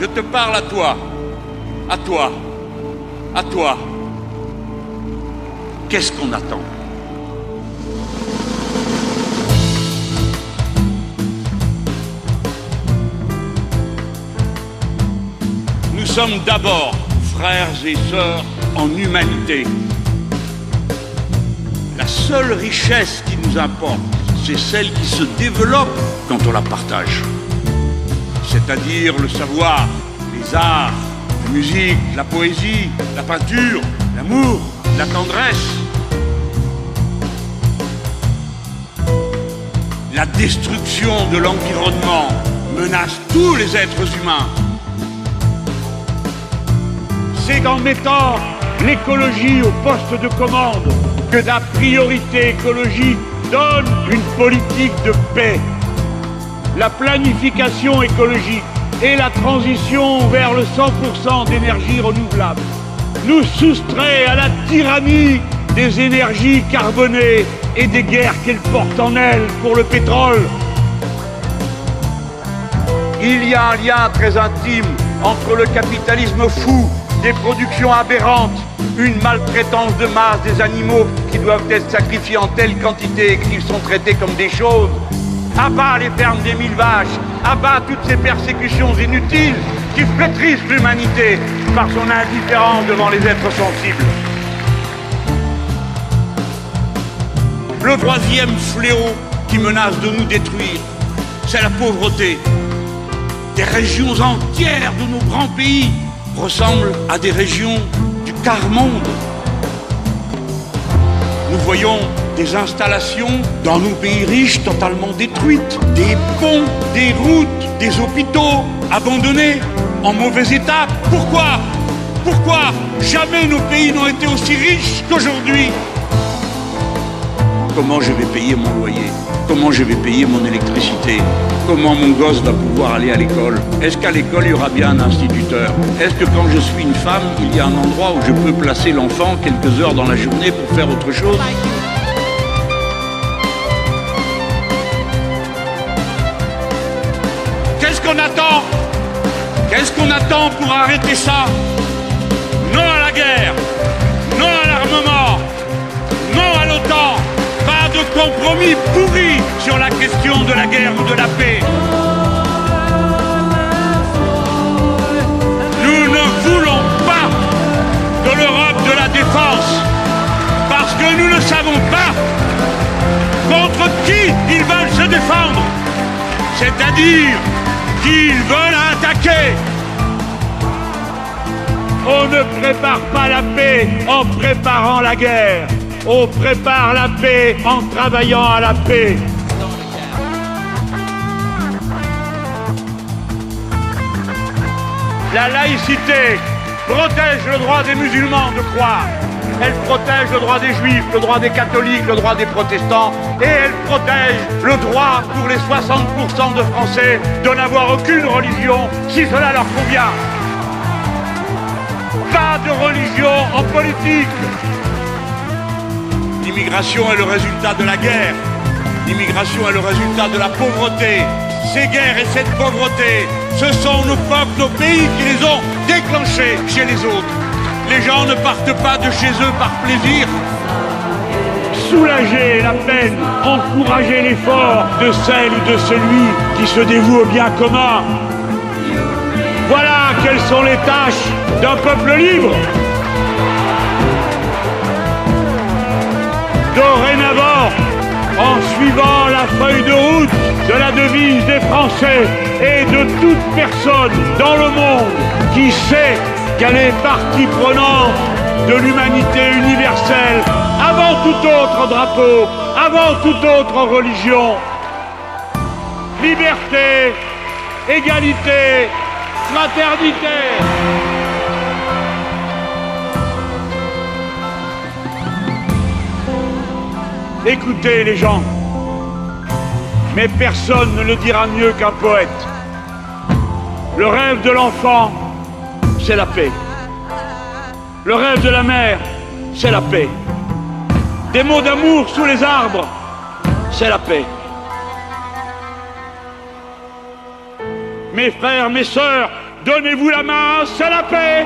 Je te parle à toi, à toi, à toi. Qu'est-ce qu'on attend? Nous sommes d'abord frères et sœurs en humanité. La seule richesse qui nous importe, c'est celle qui se développe quand on la partage. C'est-à-dire le savoir, les arts, la musique, la poésie, la peinture, l'amour, la tendresse. La destruction de l'environnement menace tous les êtres humains. C'est en mettant l'écologie au poste de commande que la priorité écologique donne une politique de paix. La planification écologique et la transition vers le 100% d'énergie renouvelable nous soustrait à la tyrannie des énergies carbonées et des guerres qu'elles portent en elles pour le pétrole. Il y a un lien très intime entre le capitalisme fou, des productions aberrantes, une maltraitance de masse des animaux qui doivent être sacrifiés en telle quantité et qu'ils sont traités comme des choses. À bas les fermes des 1000 vaches, à bas toutes ces persécutions inutiles qui flétrissent l'humanité par son indifférence devant les êtres sensibles. Le troisième fléau qui menace de nous détruire, c'est la pauvreté. Des régions entières de nos grands pays ressemblent à des régions du quart-monde. Nous voyons des installations dans nos pays riches totalement détruites, des ponts, des routes, des hôpitaux abandonnés, en mauvais état. Pourquoi? Pourquoi jamais nos pays n'ont été aussi riches qu'aujourd'hui? Comment je vais payer mon loyer? Comment je vais payer mon électricité? Comment mon gosse va pouvoir aller à l'école? Est-ce qu'à l'école, il y aura bien un instituteur? Est-ce que quand je suis une femme, il y a un endroit où je peux placer l'enfant quelques heures dans la journée pour faire autre chose? Qu'est-ce qu'on attend? Qu'est-ce qu'on attend pour arrêter ça? Non à la guerre! Non à l'armement! Non à l'OTAN! Pas de compromis pourri sur la question de la guerre ou de la paix. Nous ne voulons pas de l'Europe de la défense parce que nous ne savons pas contre qui ils veulent se défendre, c'est-à-dire qu'ils veulent attaquer. On ne prépare pas la paix en préparant la guerre. On prépare la paix en travaillant à la paix. La laïcité protège le droit des musulmans de croire. Elle protège le droit des juifs, le droit des catholiques, le droit des protestants. Et elle protège le droit pour les 60% de Français de n'avoir aucune religion si cela leur convient. Pas de religion en politique. L'immigration est le résultat de la guerre. L'immigration est le résultat de la pauvreté. Ces guerres et cette pauvreté, ce sont nos peuples, nos pays qui les ont déclenchées chez les autres. Les gens ne partent pas de chez eux par plaisir. Soulager la peine, encourager l'effort de celle ou de celui qui se dévoue au bien commun. Voilà quelles sont les tâches d'un peuple libre. Dorénavant, en suivant la feuille de route de la devise des Français et de toute personne dans le monde qui sait qu'elle est partie prenante de l'humanité universelle, avant tout autre drapeau, avant toute autre religion. Liberté, égalité, fraternité. Écoutez les gens, mais personne ne le dira mieux qu'un poète. Le rêve de l'enfant, c'est la paix. Le rêve de la mère, c'est la paix. Des mots d'amour sous les arbres, c'est la paix. Mes frères, mes sœurs, Donnez-vous la main, c'est la paix!